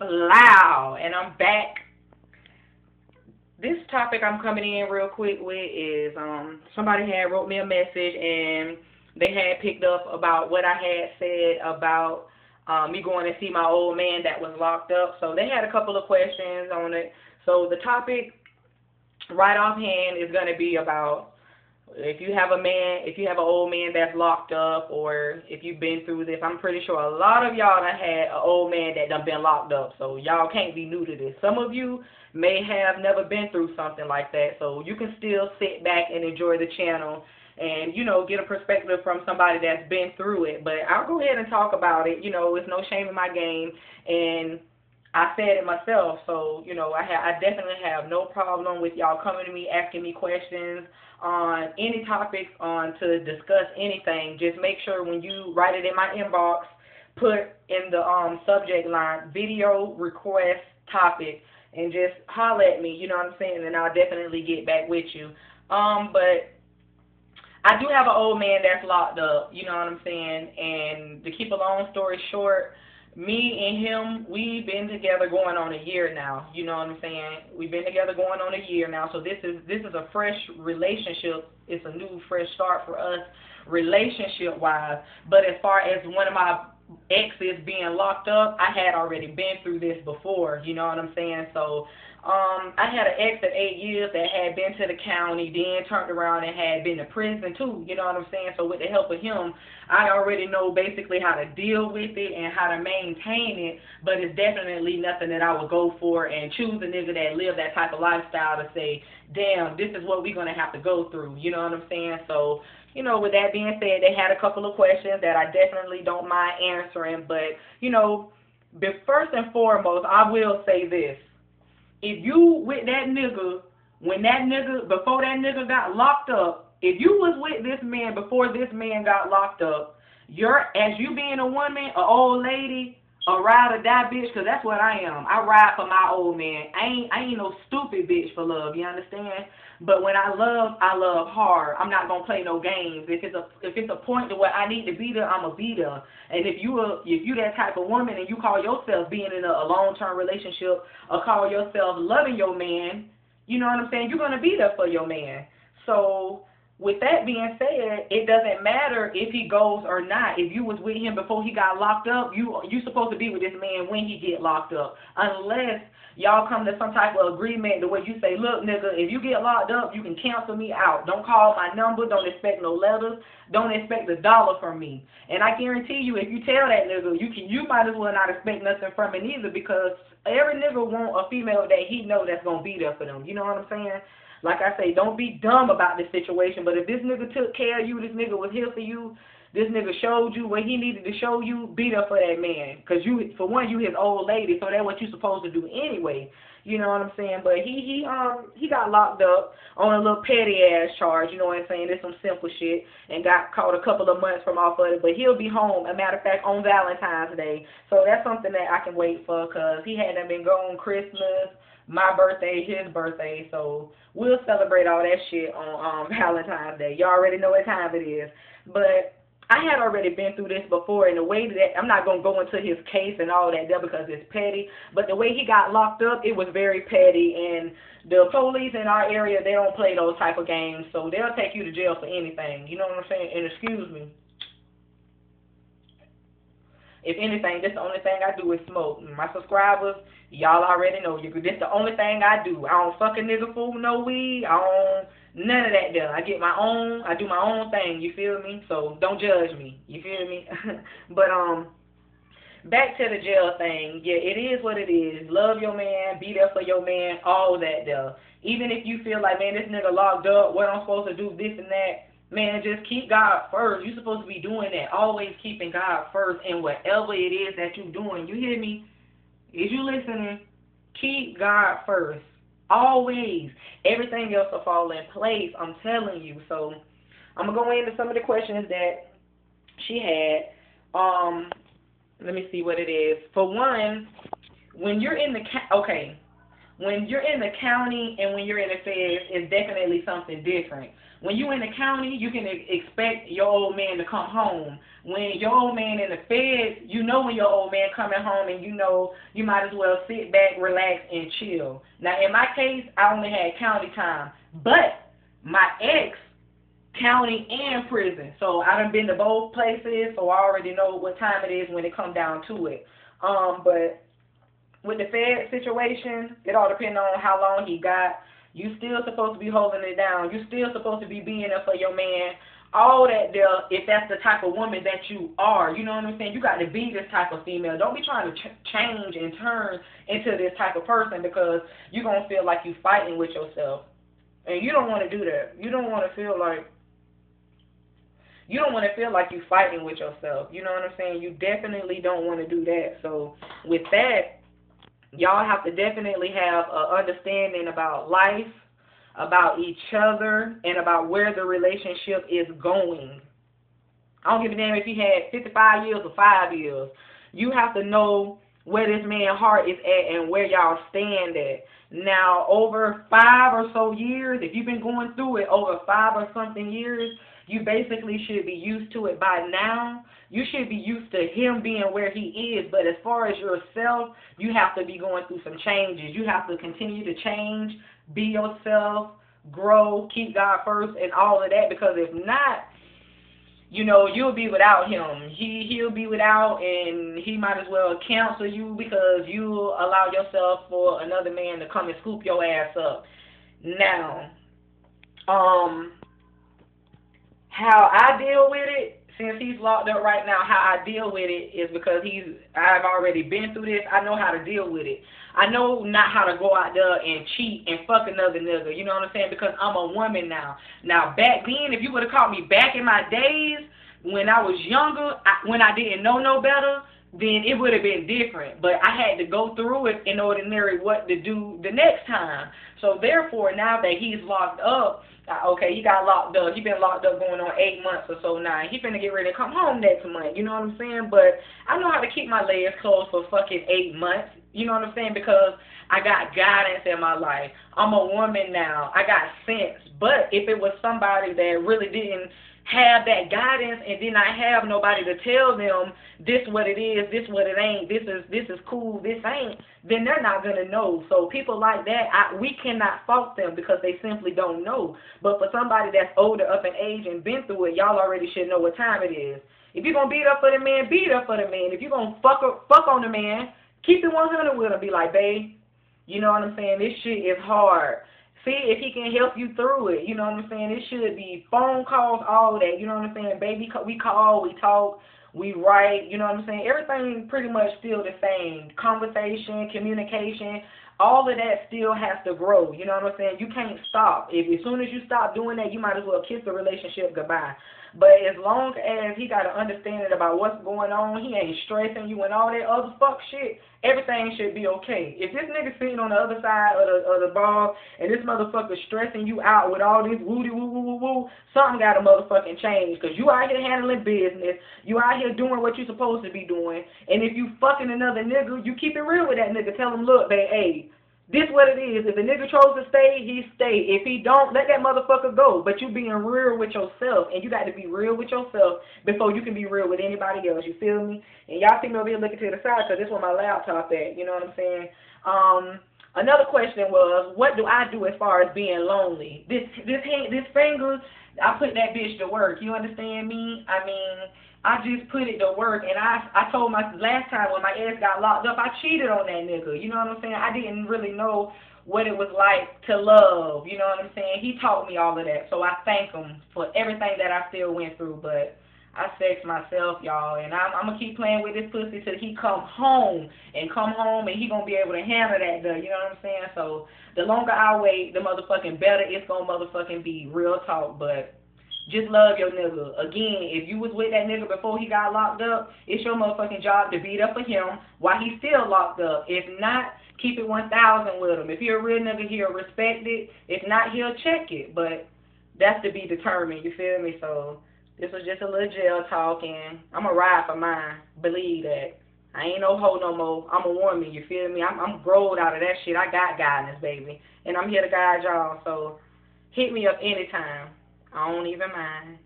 Loud, and I'm back. This topic I'm coming in real quick with is somebody had wrote me a message and they had picked up about what I had said about me going to see my old man that was locked up. So they had a couple of questions on it. So the topic right offhand is going to be about if you have a man, if you have an old man that's locked up, or if you've been through this. I'm pretty sure a lot of y'all done had an old man that done been locked up, so y'all can't be new to this. Some of you may have never been through something like that, so you can still sit back and enjoy the channel and, get a perspective from somebody that's been through it. But I'll go ahead and talk about it. It's no shame in my game, and I said it myself, so I definitely have no problem with y'all coming to me, asking me questions on any topics, on to discuss anything. Just make sure when you write it in my inbox, put in the subject line video request topic, and just holler at me. You know what I'm saying? And I'll definitely get back with you. But I do have an old man that's locked up. You know what I'm saying? And to keep a long story short, me and him, we've been together going on a year now. You know what I'm saying? We've been together going on a year now. So this is a fresh relationship. It's a new fresh start for us relationship wise. But as far as one of my exes being locked up, I had already been through this before. You know what I'm saying? So I had an ex of 8 years that had been to the county, then turned around and had been to prison too. You know what I'm saying? So with the help of him, I already know basically how to deal with it and how to maintain it. But it's definitely nothing that I would go for and choose a nigga that live that type of lifestyle to say, damn, this is what we're gonna have to go through. You know what I'm saying? So, with that being said, they had a couple of questions that I definitely don't mind answering. But, first and foremost, I will say this. If you with that nigga, before that nigga got locked up, if you was with this man before this man got locked up, as you being a woman, a old lady, a ride or die bitch, because that's what I am. I ride for my old man. I ain't no stupid bitch for love, you understand? But when I love hard. I'm not gonna play no games. If it's a point to where I need to be there, I'ma be there. And if you that type of woman and you call yourself being in a long-term relationship or call yourself loving your man, you know what I'm saying? You're gonna be there for your man. So with that being said, it doesn't matter if he goes or not. If you was with him before he got locked up, you supposed to be with this man when he get locked up. Unless y'all come to some type of agreement the way you say, look, nigga, if you get locked up, you can cancel me out. Don't call my number. Don't expect no letters. Don't expect $1 from me. And I guarantee you, if you tell that nigga, you might as well not expect nothing from it either, because every nigga want a female that he know that's gonna be there for them. You know what I'm saying? Like I say, don't be dumb about this situation. But if this nigga took care of you, this nigga was here for you, this nigga showed you what he needed to show you, be there for that man. Because for one, you his old lady, so that's what you supposed to do anyway. You know what I'm saying? But he got locked up on a little petty ass charge. You know what I'm saying? It's some simple shit, and got caught a couple of months from off of it. But he'll be home. A matter of fact, on Valentine's Day. So that's something that I can wait for, because he hadn't been gone Christmas, my birthday, his birthday, so we'll celebrate all that shit on Valentine's Day. You already know what time it is. But I had already been through this before, and the way that, I'm not going to go into his case and all that there because it's petty, but the way he got locked up, it was very petty, and the police in our area, they don't play those type of games, so they'll take you to jail for anything. You know what I'm saying? And excuse me. If anything, this the only thing I do is smoke. My subscribers, y'all already know. This the only thing I do. I don't fuck a nigga for no weed. I don't none of that there. I get my own. I do my own thing. You feel me? So don't judge me. You feel me? But back to the jail thing. Yeah, it is what it is. Love your man. Be there for your man. All that there. Even if you feel like, man, this nigga locked up, what I'm supposed to do, this and that. Man, just keep God first. You're supposed to be doing that. Always keeping God first in whatever it is that you're doing. You hear me? Is you listening? Keep God first. Always. Everything else will fall in place. I'm telling you. So I'm going to go into some of the questions that she had. Let me see what it is. For one, when you're in the when you're in the county and when you're in the feds, it's definitely something different. When you in the county, you can expect your old man to come home. When your old man in the feds, you know when your old man coming home, and you know you might as well sit back, relax, and chill. Now, in my case, I only had county time, but my ex, county and prison. So I done been to both places, so I already know what time it is when it comes down to it. But with the Fed situation, it all depends on how long he got. You still supposed to be holding it down. You still supposed to be being there for your man. All that there, if that's the type of woman that you are, you know what I'm saying? You got to be this type of female. Don't be trying to change and turn into this type of person, because you're going to feel like you're fighting with yourself. And you don't want to do that. You don't want to feel like you're fighting with yourself. You know what I'm saying? You definitely don't want to do that. So with that, y'all have to definitely have an understanding about life, about each other, and about where the relationship is going. I don't give a damn if he had 55 years or 5 years. You have to know where this man's heart is at and where y'all stand at. Now, over 5 or so years, if you've been going through it over 5 or something years, you basically should be used to it by now. You should be used to him being where he is. But as far as yourself, you have to be going through some changes. You have to continue to change, be yourself, grow, keep God first, and all of that. Because if not, you know, you'll be without him. He'll be without, and he might as well cancel you because you allow yourself for another man to come and scoop your ass up. Now, how I deal with it, since he's locked up right now, how I deal with it is because I've already been through this. I know how to deal with it. I know not how to go out there and cheat and fuck another nigga, you know what I'm saying, because I'm a woman now. Now, back then, if you would have caught me back in my days when I was younger, when I didn't know no better, then it would have been different. But I had to go through it in order to know what to do the next time. So, therefore, now that he's locked up, okay, he got locked up. He been locked up going on 8 months or so now. He finna get ready to come home next month. You know what I'm saying? But I know how to keep my legs closed for fucking 8 months. You know what I'm saying? Because I got guidance in my life. I'm a woman now. I got sense. But if it was somebody that really didn't have that guidance and did not have nobody to tell them this what it is, this what it ain't, this is cool, this ain't, then they're not going to know. So people like that, we cannot fault them because they simply don't know. But for somebody that's older up in age and been through it, y'all already should know what time it is. If you're going to beat up for the man, beat up for the man. If you're going to fuck on the man, keep it 100 with him. Be like, babe, you know what I'm saying? This shit is hard. See if he can help you through it. You know what I'm saying? It should be phone calls, all that. You know what I'm saying? Baby, we call, we talk, we write. You know what I'm saying? Everything pretty much still the same. Conversation, communication, all of that still has to grow. You know what I'm saying? You can't stop. As soon as you stop doing that, you might as well kiss the relationship goodbye. But as long as he got an understanding about what's going on, he ain't stressing you and all that other fuck shit, everything should be okay. If this nigga sitting on the other side of the bar and this motherfucker stressing you out with all this woody woo woo woo woo, something got to motherfucking change. Because you out here handling business, you out here doing what you supposed to be doing, and if you fucking another nigga, you keep it real with that nigga. Tell him, look, babe, hey, this what it is. If the nigga chose to stay, he stay. If he don't, let that motherfucker go. But you being real with yourself, and you got to be real with yourself before you can be real with anybody else. You feel me? And y'all see me over here looking to the side because this is where my laptop at. You know what I'm saying? Another question was, what do I do as far as being lonely? This finger, I put that bitch to work. You understand me? I mean, I just put it to work, and I told my last time when my ex got locked up, I cheated on that nigga. You know what I'm saying? I didn't really know what it was like to love. You know what I'm saying? He taught me all of that, so I thank him for everything that I still went through. But I sex myself, y'all, and I'm going to keep playing with this pussy till he come home, and he going to be able to handle that, though. You know what I'm saying? So the longer I wait, the motherfucking better it's going to motherfucking be. Real talk, but just love your nigga. Again, if you was with that nigga before he got locked up, it's your motherfucking job to beat up for him while he's still locked up. If not, keep it 1,000 with him. If you're a real nigga, he'll respect it. If not, he'll check it. But that's to be determined, you feel me? So this was just a little jail talk, and I'm going to ride for mine. Believe that. I ain't no hoe no more. I'm a woman, you feel me? I'm growed out of that shit. I got guidance, baby. And I'm here to guide y'all, so hit me up anytime. I don't even mind.